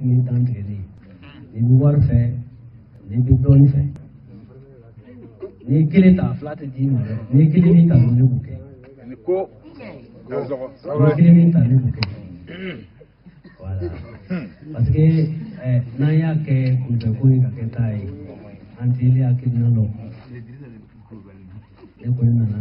ni tantri ni warfare ni dudonfe ni kilita flat jima ni kilimita ni buke ni ko ni kilimita ni buke voilà parce que naya ke kumbe kuni ka ketai antili akidna lo e ko nana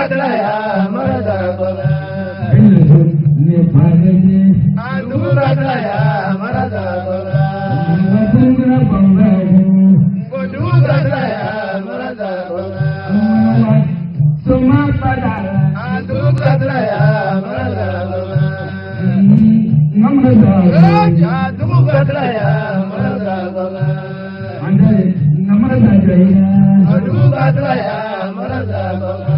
Kadraya Marada Bala. Adu Kadraya Marada Bala. Adu Kadraya Marada Bala. Adu Kadraya Marada Bala. Adu Kadraya Marada Bala. Adu Kadraya Marada Bala.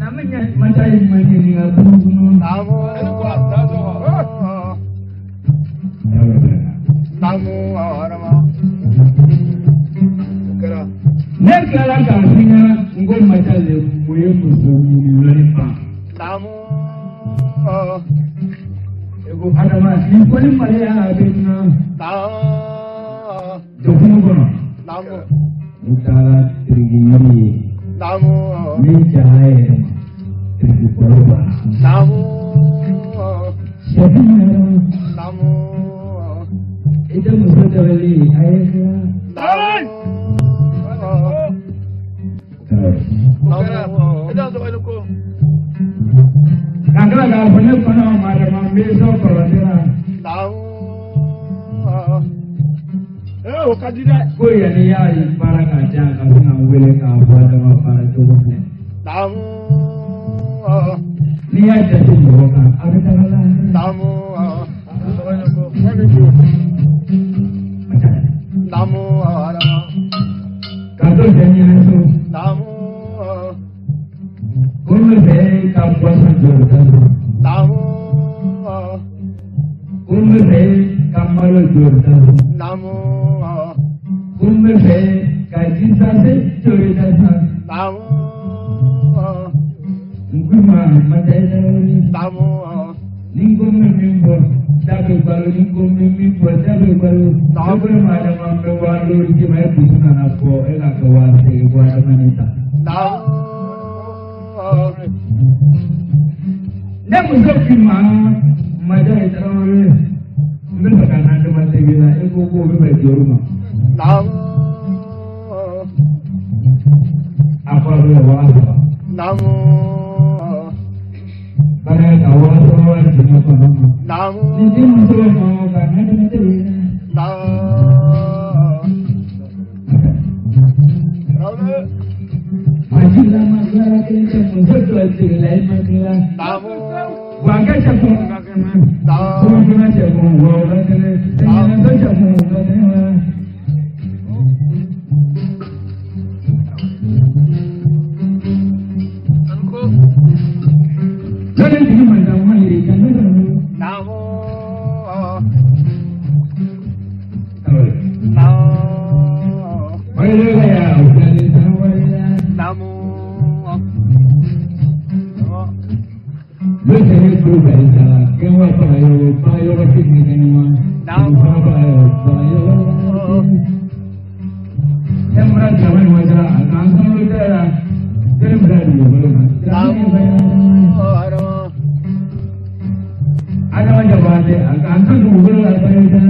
namanya macam mana ni aku Namu Namu Arama Kera Nekala kasihnya engkau macam lemuye musuh lupa Namu Ego ada masih paling banyak abisnya Namu Dokumen Namu Utara tinggi Namu Mencahaya tinggi berubah Namu Sebenarnya Namu itu musuh terlebih ayatnya Kakak dah benar benar macam besok kalau dia. Kajian. Kau yang ni ya para kaca kalau nak boleh kau ada para cukup. Ni ada tu bukan ada cara lain. Kalau jadi itu. Kau mesti kau pasang jurusan. Kau mesti kamar jurusan. Kau mesti kaji sahaja jurusan. Mungkin macam ni. Lingkung member, tapi baru lingkung member, tapi baru. Apa macam membawa lori macam bukan apa, enak kawan saya buat mana. Dah musuh kimah, macam itu orang. Mungkin bukan ada macam bila, aku berbeza rumah. Apa dia buat? Pada kawan-kawan jenis orang. Ini musuh mau kan ada macam ini. Masih lama masalah kita musuh tu lain masalah. Bangga siapa? Bangga siapa? Bangga siapa? Jangan cuma macam mana kan? Boleh ya, boleh tahu ya. Boleh berubah salah. Kau payo kasih ni kan payo. Yang merasa macam angkang kita lah. Jangan berani boleh. Ada macam mana? Angkang tu boleh apa itu?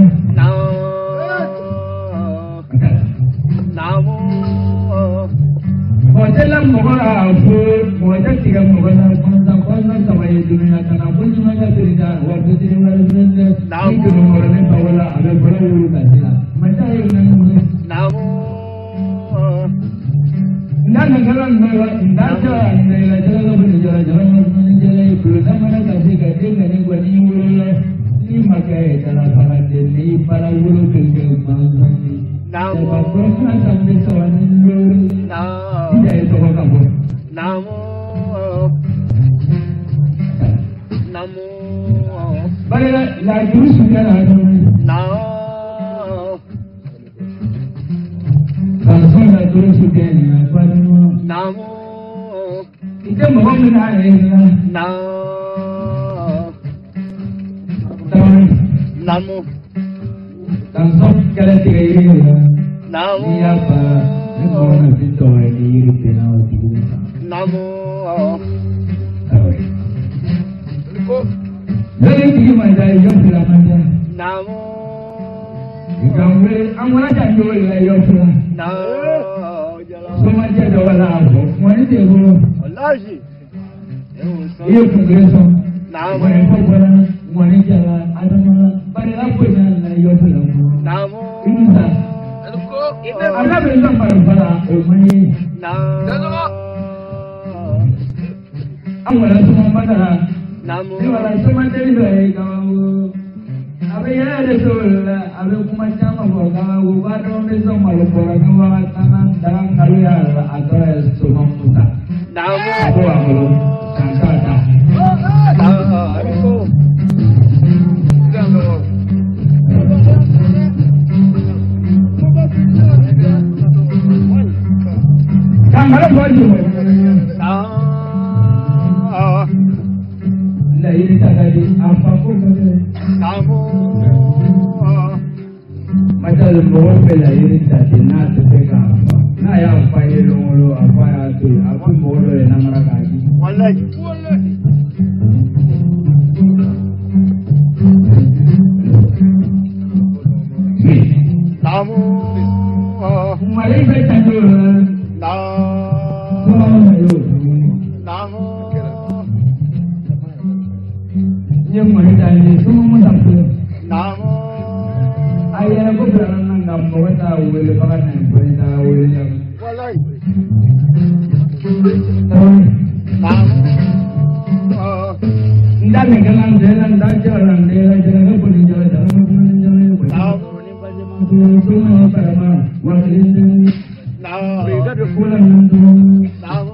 Macam mana macam tiga macam sama dunia kerana pun cuma cerita waktu itu itu nomor ni bawa ada berapa dah macam yang Nana kalan ndacha ndela jala jala kuda mana kasih kasih ni gwani wala ni makai jala pakai ni para wulu tinggal bangsa ni. Sebab kerana sambil soal ni tidak itu kamu. Baiklah, lagi sudah ada. Kalau nak terus sudah ni, apa ni? Kita mahu menarik. Namu. Langsung kalau tiga ini. Ni apa? Ni orang itu orang ini kenal dia. Namu. Jadi tiga macam yang sudah macam. Namu. Kamu amal aja jual yang sudah. Semua jadi orang apa? Mana dia guru? Lagi. Ia kongreso. Namu. Mana jalan ada mana? Pada apa yang yang sudah? Namu. Ini sah. Ada benda para umai. Namu. Amal semua mana? Namu. Ini orang semua jadi baik kamu. Apa yang ada soalnya, apa macam apa kamu baru besok malu orang kamu tangan dalam kalian atau semua muda. Aku aku sangka. Kamera baju. Lah ini tadi apa pun kamu. Macam luar bela ini tadi nak terkena. Nah ya apa ini lolo apa ya tu aku mulu yang nama lagi. Wallahi. Kamu mulai bertanya. Kamu. Yang mana tadi semua tak Kamu. Ayah aku berang nak mau tahu lepas ni, boleh tahu yang. Walai. Dah megalang jalan, dah jalan pun jalan. Tahu ni pasal mana? Semua sama. Walai. Tahu. Beda dua bulan. Tahu.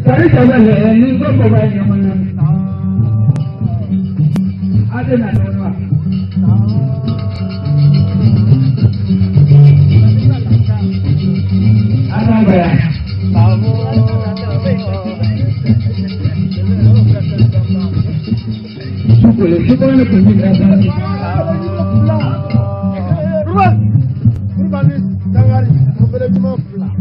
Dari sana ni kau bawa yang mana? Ada nak mana? Ada apa ya? Syukur ni penjelasan. Kurban ni jangan sampai cuma pulang.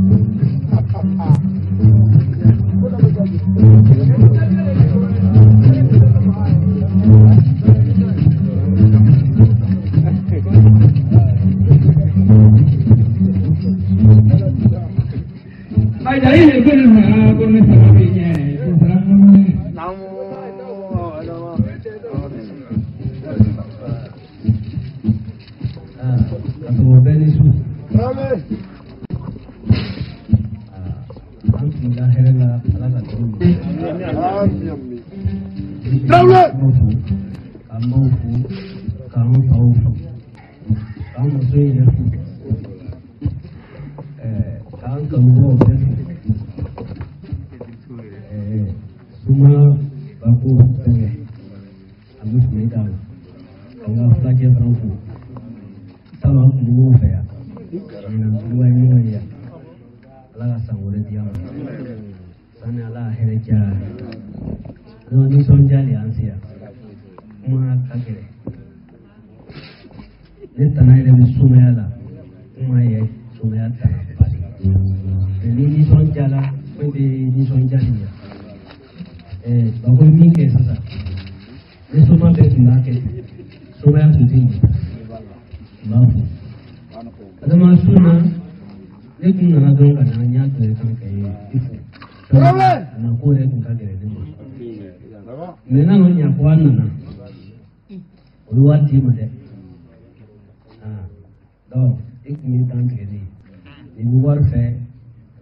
Baik dari ni pun mencapai Namu. Atau Benisu. Alhamdulillah herela alaga tu. Kamu tahu. Kamu suy ya. Kamu semua baku tengah. Ambil mereka. Kalau pelajar perempuan. Kalau dulu saya, dua ini ya, Allah sanggup dia. Sana Allah herja. Kalau ni sonja ni ansia, umar kakek. Ni tanah ini sumaya lah, umar ye sumaya tanah padi. Ni sonja lah, ni sonja ni ya. Bagus ni kesasa. Ni semua betul ke, sumaya putih. Maaf. Ada masuknya, ni pun nak dong kan, hanya tu yang kaya itu. Nak kau yang kaya itu. Memang orang kuat mana, luar tim ada. Dah, ek minit tan kiri, ni luar fe,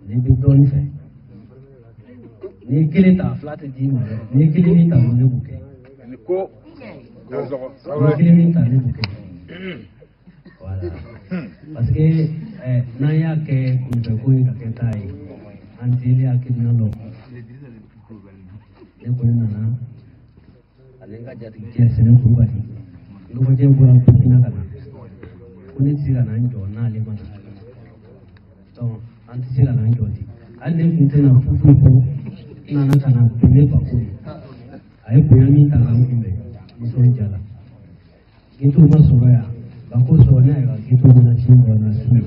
ni betul fe. Ni kiri tak flat tim ada, ni kiri minta mana bukan. Ni ko, ni kiri minta ni bukan. Parce que naya ke kumpekui kaketai antili akidna lo ne kuna na alenga jadi kiasene kubati lo je bura kutina kana kuni sira na njo na le mana to anti sira na njo ti ande kuntena fufu ko na na kana tune pa ku ai kuyami ta kan kimbe ni so jala itu masubaya aku soalnya ya gitu mana sih mana sih.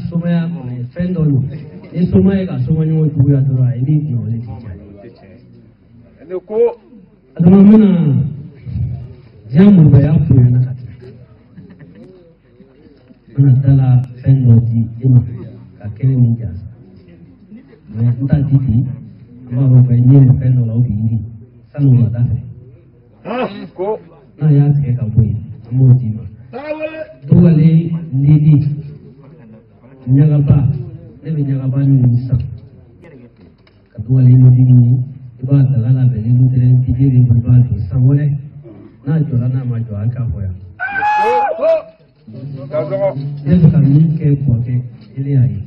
Sumaya, fendolu. Ini sumaya kan semuanya mau jual tu lah. Ini boleh dijadi. Ini ko. Ada mana? Jangan berbayar punya nak. Mana telah fendol di lima. Kakek ni jasa. Mana entah titi. Mana berbayar fendol lagi ini. Sanu ada. Ko. Na ya ke kabui amoti ma duwale lidi nyaga ba ni sa duwale lidi ni ba dalala be ni tere tijiri ba to sawole na jola na ma jo aka hoya ne ka ni ke ko ke ile ai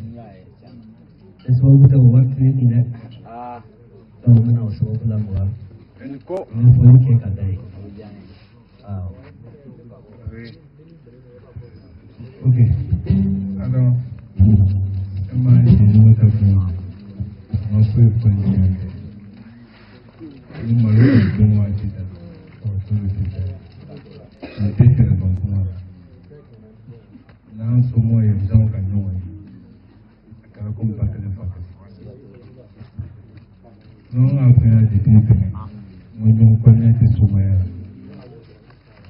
eso buta work ni ne to na so bula mo ko ni fo ke ka dai. Okay. Ada emang ini macam apa pun ini malu semua kita, semua kita. Nanti kita bangkuma. Nah semua yang jauh kan jauh. Kalau kumpat dengan fakir. Nong apa yang jadi itu? Nong punya itu semua.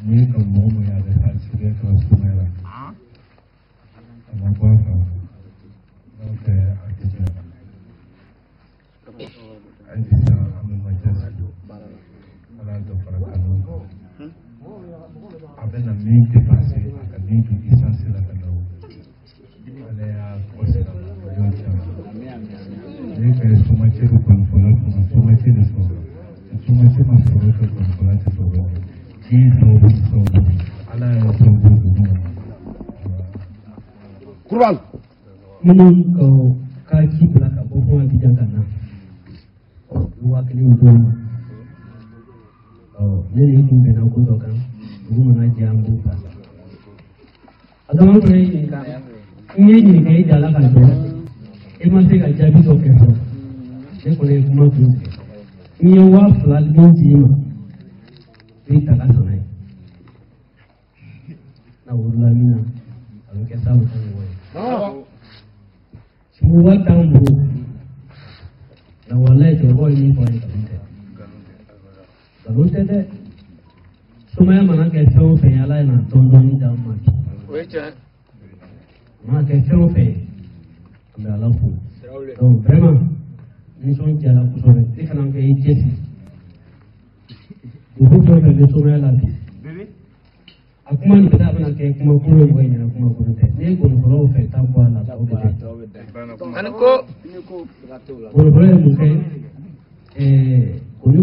Ni kamu mau ada hasil yang terus semua. Apa? Oke, artinya. Bisa membaca kalau ada perkara. Apa namanya dipasi akan itu esensi lah kalau. Ada yang kuasa Ini kayak semua cerita konflik, semua cerita soal, semua cerita masalah konflik soal. Ini soal, ala soal. Kurban. minnu ka ci bila ka bɔ fɔ Abidjan ka na olu 1000 don ma ne ni tun bɛnna ko dɔ kan dugu mana jɛ an b'o fa a dama fana ye ɲininka n ye ɲininka i dala ka jɔ e ma se ka jaabi dɔ kɛ fɔlɔ ne kɔni ye kuma t'o fɛ n ye 2000 don di ma i ta ka sɔnna ye na wurula min na a bɛ kɛ sabu ka mɔgɔ ye suguba t'an bolo na walayi cɛkɔrɔbaw ye min fɔ ye nkalon tɛ dɛ sumaya mana kɛ fɛn o fɛn ye Ala yɛna dɔɔni d'an ma bi mana kɛ fɛn o fɛn an bɛ Ala fo donc vraiment nisɔndiyara kosɛbɛ i kana kɛ i cɛsiri dugu fɛn o fɛn bɛ sumaya la bi a kuma nin bɛɛ a bɛna kɛ kuma kolo ye mɔgɔ ɲɛna kuma kolo tɛ ne ye gɔnɔfɔlaw fɛ taa bɔ a la tɔw bɛ kɛ gɔnɔfɔla ye mun kɛ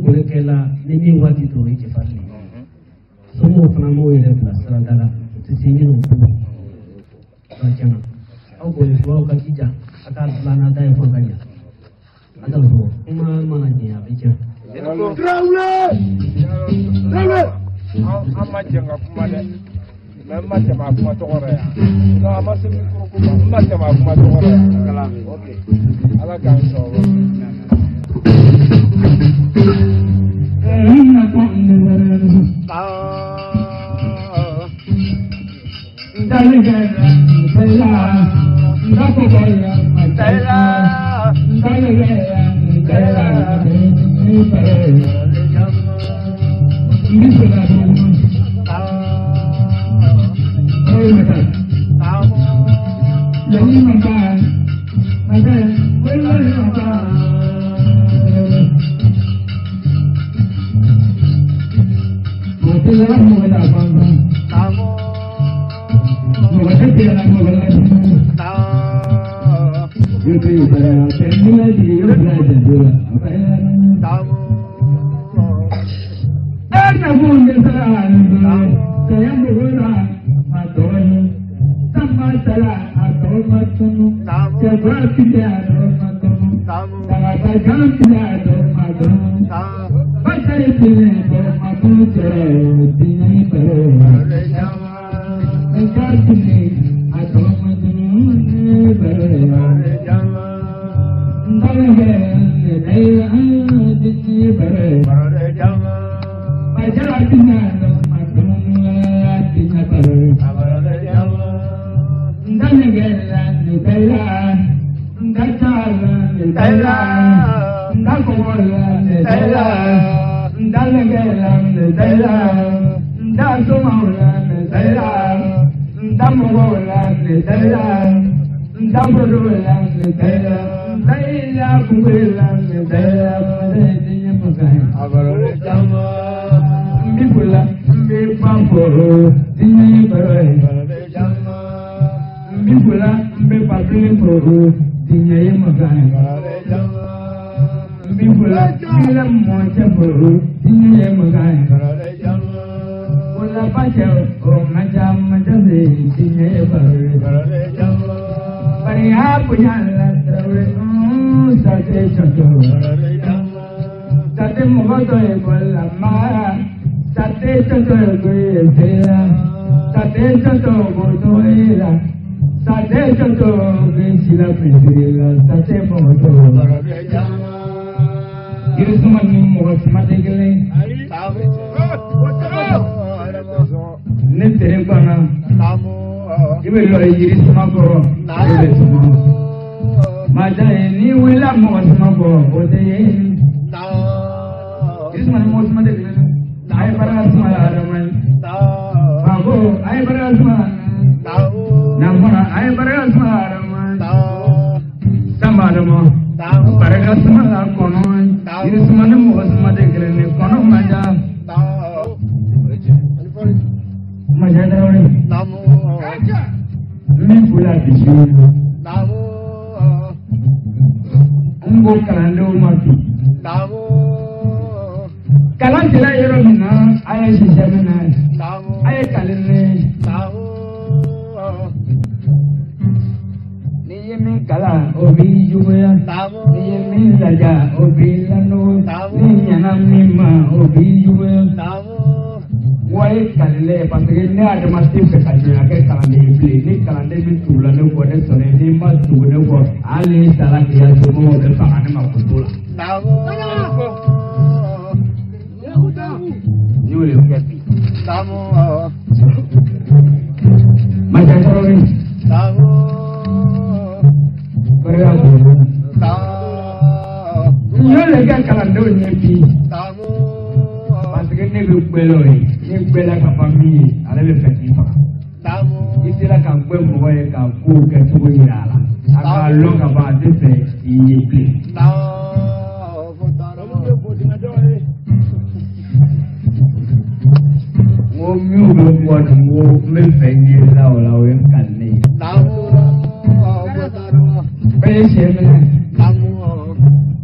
kɔni kɛla ni min waati dɔrɔn i cɛfarin ye somɔgɔw fana m'o yɛrɛ bila sirada la o tɛ se ɲinɛ o bolo ka tiɲɛ aw gɔnɔfɔlaw ka jija a ka dilanna da ye fɔ ka ɲa a ka fɔ kuma mana jɛ a bɛ tiɲɛ. An ma jɛn ka kuma dɛ mais n ma tɛmɛ a kuma tɔgɔ rɔ yan non a ma se micro ko ma n ma tɛmɛ a kuma tɔgɔ rɔ yan ok Ala k'an sɔrɔ kala obi juya ni min laja obi lanu ni yana mimma obi juya wai kalle parce ne ada masih ke kajuya ke kalande beli ni kalande bi tulane ko de sore ni ma tugune ko ali sala kiya sumo ke pakane ma kutula ni wole ke bi macam sorry Yo le kan kalando nyepi. Parce que ne be gbelo ni gbela ka famille ale be feti fa. Isira kan gbe mo ye ka ku ke tugo yala. Aka lo ka ba de se yepi. Wo mi o be ko na wo me fe ni la o en kan ni.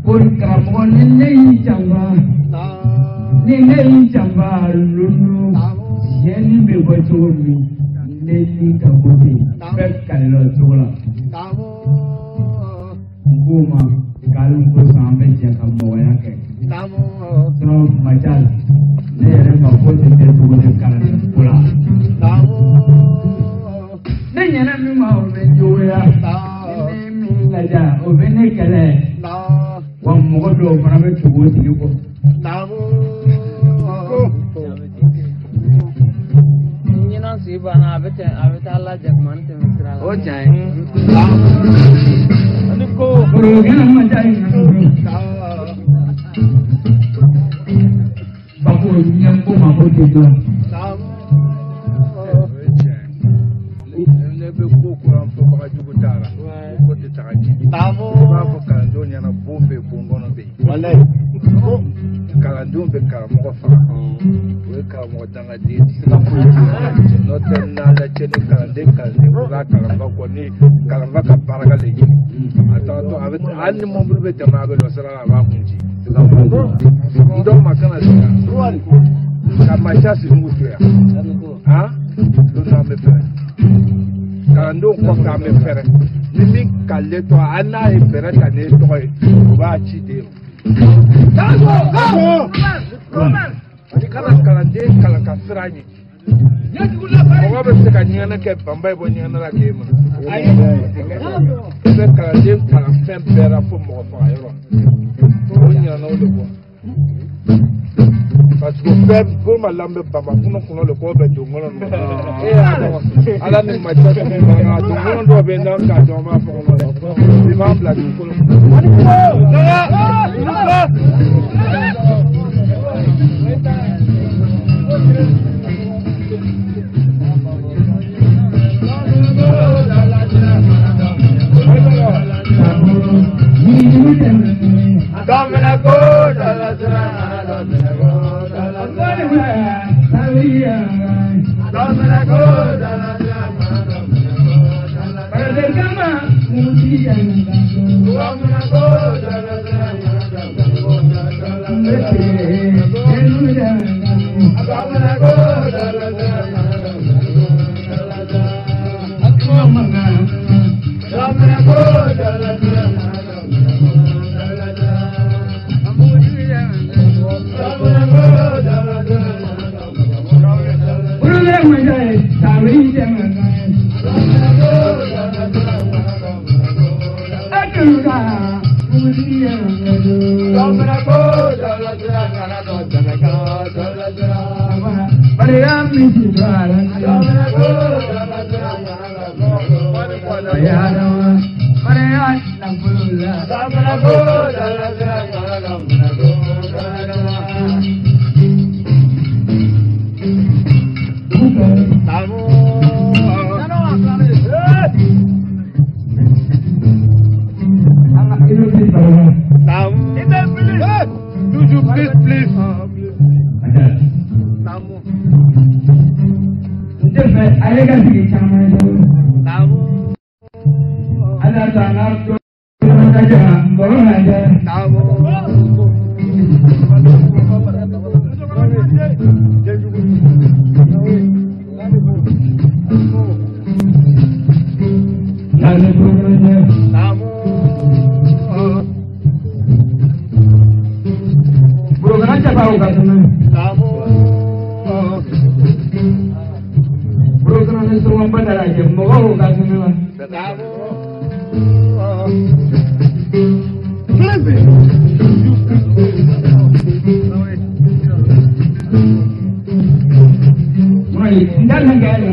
Pun kamu ni jamba lulu, jadi berbocori, ni kabuti, berkalau sola. Buma kalau kau sampai jaka bawa ke, terus macam ni ada makhluk yang terbuat kalan pula. Ni jangan memang menjual. Laja, obene kale. Wang mogodo mana be tugu tigo. Ini nasi bana abete Allah jagman te misra. Oh jai. Aduko. Program macam ini. Bapu yang ko mahu tigo. Tamu babu kalando nyana bombe bongono be wallahi kalando be karamo fa we karamo danga de no tenna la chene kalande kalande ra karamba ko ni karamba ka paraga leji atato avec anni mo be jama be do sala ba kunji ndo makana sika kama chasi ngutu ya ha do na me fe kalando ko ka me fere ni kalle to ana e berata ne to ba ci de tago Roman ani kala kala de kala kasrani nyati kula fa ko ba se ka nyana ke bambay bo nyana la ke ma ai se kala de kala fem pera fo mo fa yo ko nyana o le ko parce que faire pour ma lambe baba kuno le ko be do ngolo ala ni ma ta ni ma do ngolo do be na ka do ma fo ngolo bi ma bla di ko Domina go dalla strada, domina go dalla strada, domina go dalla strada, domina go dalla Tamu kasana. Program ni semua pada raja mau kasana. Mulai tinggal negara.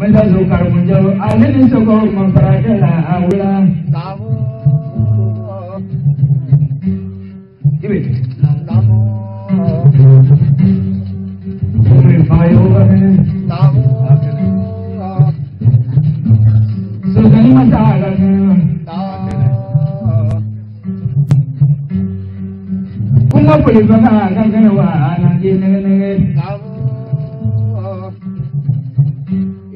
Menjalu karmunjalu alin sokor memperakela awla. Tamu. Ibe. Tamu. Umri payo kan. Tamu. Sugani masalah kan. Kunga boleh bangga kan wah nanti nengen.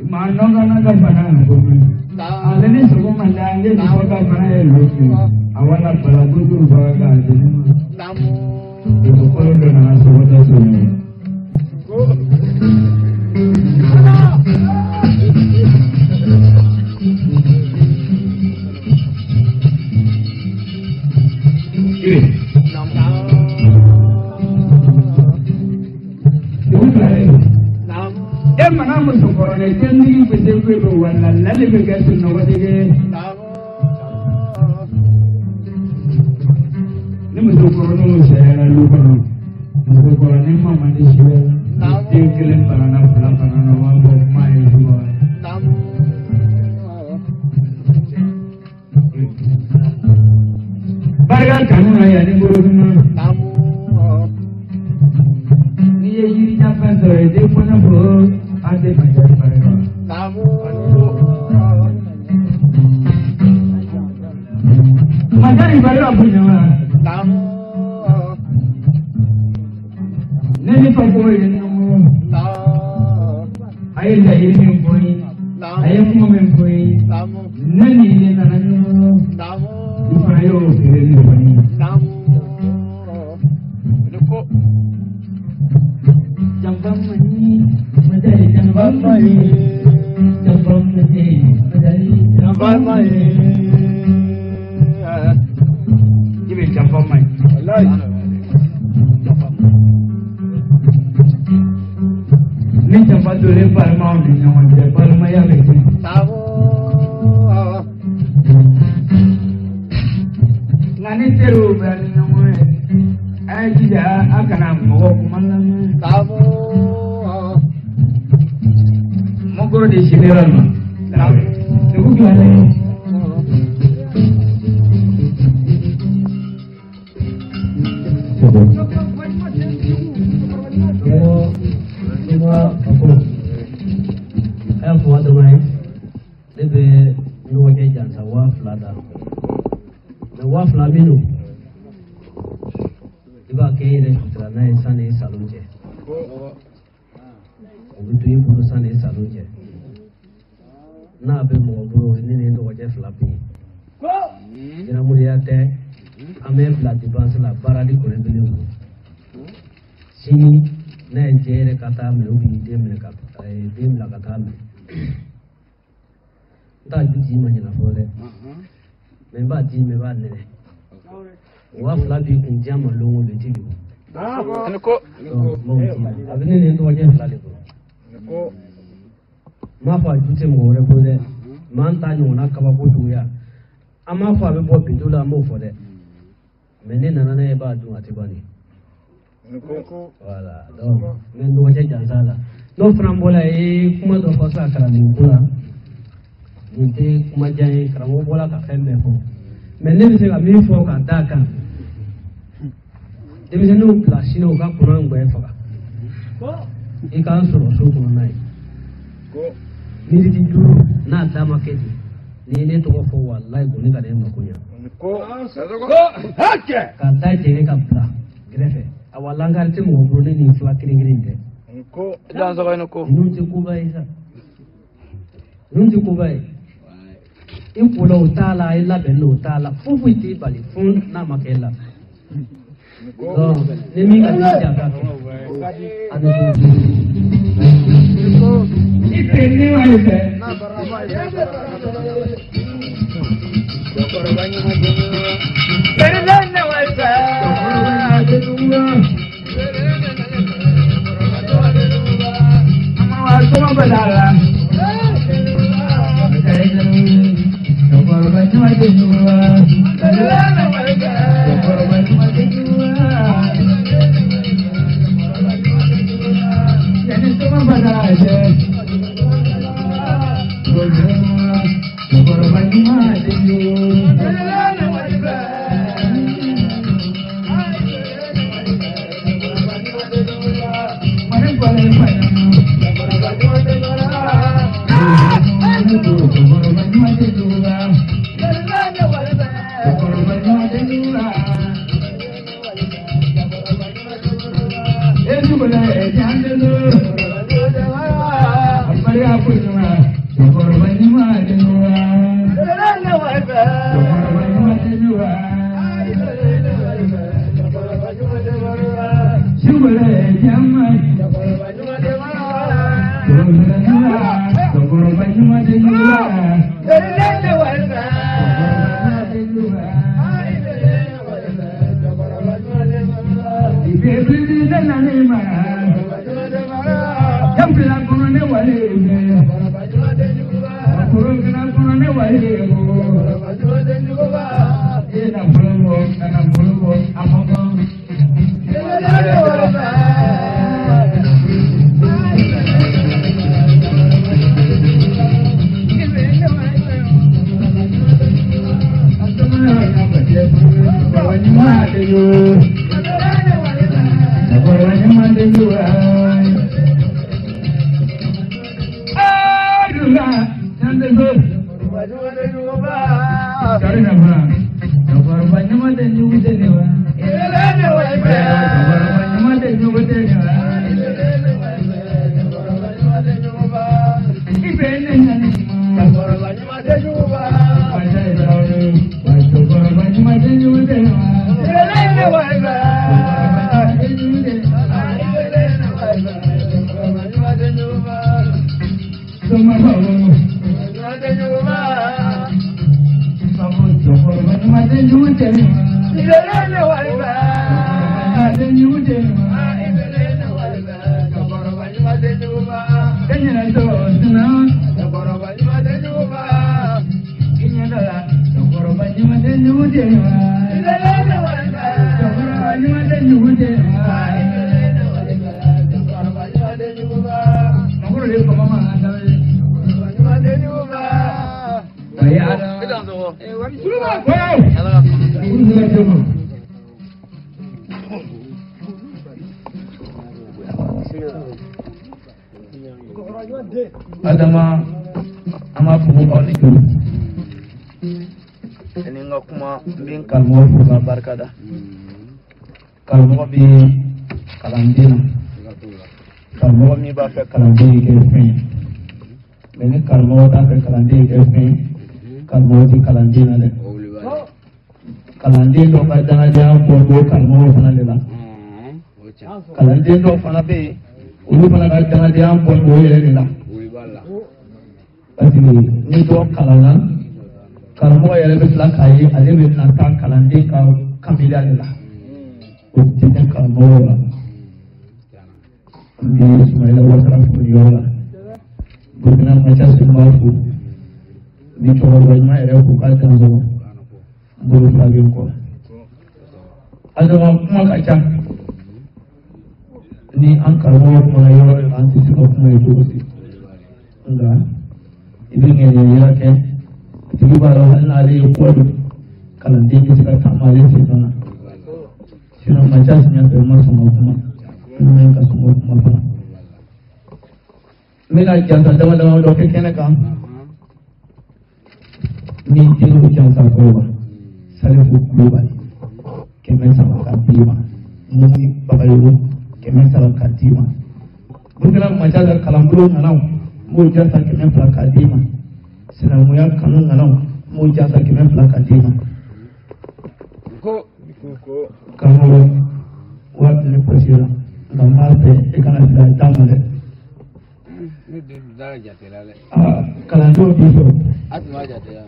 Mano kana ka bana ko alene sugo mandange ni ko ka bana eluki awala bala gudu baga dinu Tamu. ko ko do na sugo ta sunu mana musu korone tendi be de ko wala lalle be gasu no wadege ni musu korone musu era lu kono musu korone mama ni shiwe te kelen parana pula parana wa bo mai duwa barga kanuna ya ni boruna ni ye yiri ta panto de pona bo ade majari parega Tamu. majari parega punya Tamu. neni to boy nemu aye la yemi boy aye kuma men boy Tamu. neni le nananu Tamu. ifayo kire ni bani Tamu. Luko. jambam mani majari jambam mani jambam mani majari jambam mani jibe jambam mani Wallahi. ni jambam dole palma ni nyawan de palma ya be Tamu. ngani teru bani nyawan ay jida akana mo kumalam Tamu. Mogoro de general ma. Tahu gimana? Kalau semua aku, ayah buat domai, lebih nuaje jangan waf lada, waf laminu. Iba kaya ni sutra na insan ni salunje. Begitu ibu insan ni salunje. Na abe mo bro ini ni nuaje flapi. Jana mulia te, ame flati bangsa la baradi kore beli. Sini na jere kata melubi dem le kata, dem la kata me. Tak jadi mana nak boleh. Memang jadi memang ni. Waf labi kunjam malungu betilu. Luko. Abini ni tu aja lali bro. Luko. Mafa jute mo re bro de. Manta nyona kaba kudu ya. Ama fa be bo bidula mo fo de. Mene nana na ba du atibani. Luko. Wala. Do men do aja jansala. No frambola e kuma do fa sa kala ni kula. Ni te kuma jai kramo bola ka fembe fo. Men ne bi se ka min fo ka da kan. Denmisɛnninw bila sini u ka kuran ŋgɔɛ faga i k'an sɔrɔ so kɔnɔ n'a ye miniti 5 n'a da ma kɛ ten ni ye ne tɔgɔ fɔ walayi ko ne ka ne mako ɲa ka da jɛngɛ ka bila gɛrɛfɛ a wa lankari tɛ mɔgɔ bolo ne ni fila kelen kelen tɛ ninnu tɛ koba ye sa ninnu tɛ koba ye i kola o t'a la i labɛnna o t'a la foyi t'i bali fo n'a ma kɛ la. Ni mi ka jaga ada itu ni wale pe perlana wasa ama wasuma badala korban majnua perlana wasa korban majnua jadi semua badala Adama ama fugu oliku ini nga kuma bin kalmo fuga barkada kalmo bi kalandina kalmo mi ba fe kalandi ke fin meni kalmo ta fe kalandi ke fin kalmo di kalandina le kalandi do ba dana ja ko do kalmo fana le la kalandi do fana be ulu fana ga dana ja ko do le la parce que ni do kalana kalmo yele be fla kai ale be na ta kalande ka kamila la o tete kalmo la ni Ismaila wa sara fu yola bugna ma cha su ma fu ni to ro ma ere ku ka tan zo bulu fa bi ko adama kuma ka cha ni an kalmo ko yo an ti ko kuma yo si nga ibi ngene ya ke tibi ba ro na le ko do kala de ki ka tamale se na sino ma cha sinya to ma so kuma men ka so kuma fa mena janta dama do ke kene ka ni tiru janta ko ba sale fu ku ba ke men sa ka ti ma ni ba ba yo ke men sa ka ti ma bugala ma cha da kalambulo na nawo mo jasa kemen fla kadima sina mo ya kanun ngalaw mo jasa kemen fla kadima ko kamo wat le presira ngamate e kana fla tamale ni dara jatela le kalando biso atma jatela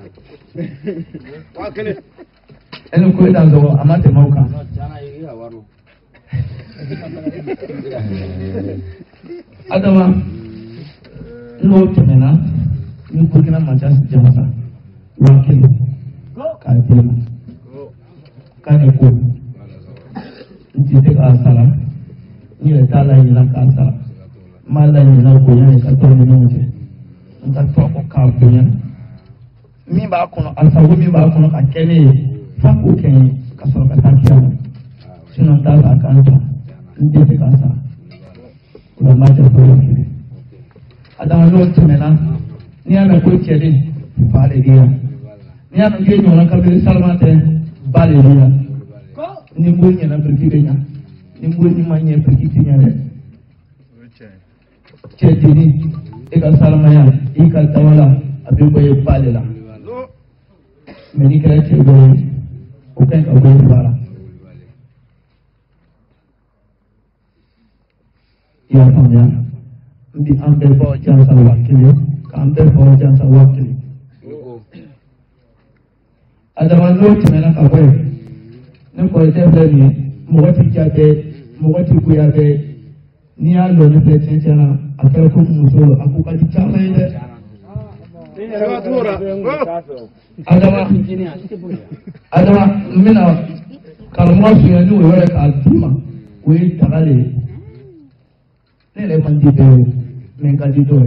wa kene eno ko da zo amate mauka no jana yi waru adama no temena ni kukina macha jamasa wakili kadima kane ko jite ka sala ni tala ina ka sala mala ni na ko yana ka to ni nje nta to ko ka bunya mi ba kono asabu mi ba kono ka kene fa ko ken ka so ka ta kiya sino ta ka kan ta jite ka sala mata ko adama no tumela ni ana ko chede bale dia ni ana ke no na kabiri salmate bale dia ni mo nyana pergi nya ni mo ni manye pergi nya de chede ni e ka salmaya e ka tawala abi ko e bale la mais ni kala chede o kan ka ko bala ya punya di ambil bawa jasa wakil, ambil bawa jasa wakil. Ada malu cina nak apa? Ni kau cakap ni, muka kuya be, ni alu ni pelajari cina, aku musuh, aku kali cakap ni. Ada mana kalau musuh ni orang kalima, orang takale. Nele mandi beo mengkaji doe.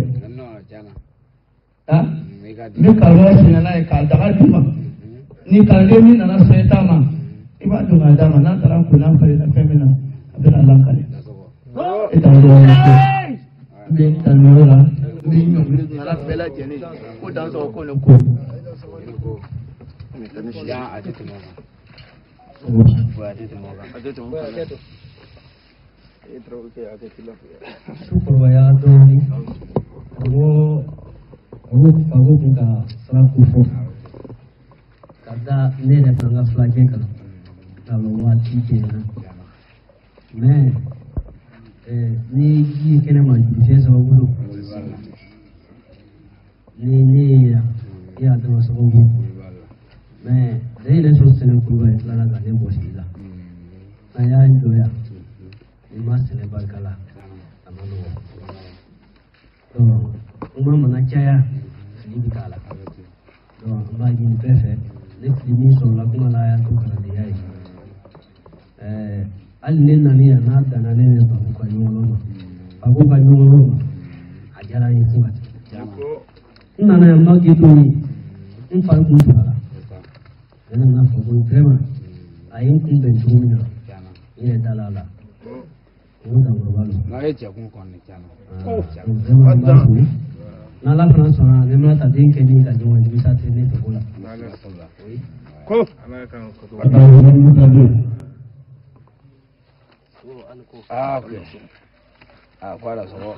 Ah? Ni kalau sini naik kaldaga cuma. Ni kalau ni nana setama. Iba tu ada mana terang kunang pada femina. Ada alam kali. Itu ada. Bintang orang. Ni yang nana bela jenis. Udang so ko loko. Ya ada tu mana. Ada tu mana. Ada tu mana. Supervallado aku buka selaku fo kada nene panga flage kalau wati kena me ni ji kena maju saya sababu ni ya ada sababu me dari le sosene kuba lana gane bosila na ya ndoya Mas le barkala amano to uma mana chaya ni kala to amagi ni pefe ne ni so la kuma la ya to kana ni ai al ne na ni na da na ne ba ko nyolo ajara ni ko ina na magi to ni in faru ku sala ina na ko ko krema ayin kun ben tumina ina dalala na ye jakun kɔni tiɲɛ n'ala fana sɔnna ne ma ta den kɛ ni ka ɲɔgɔn ye sa tɛ ne fɛ ko la ko ko ala sɔrɔ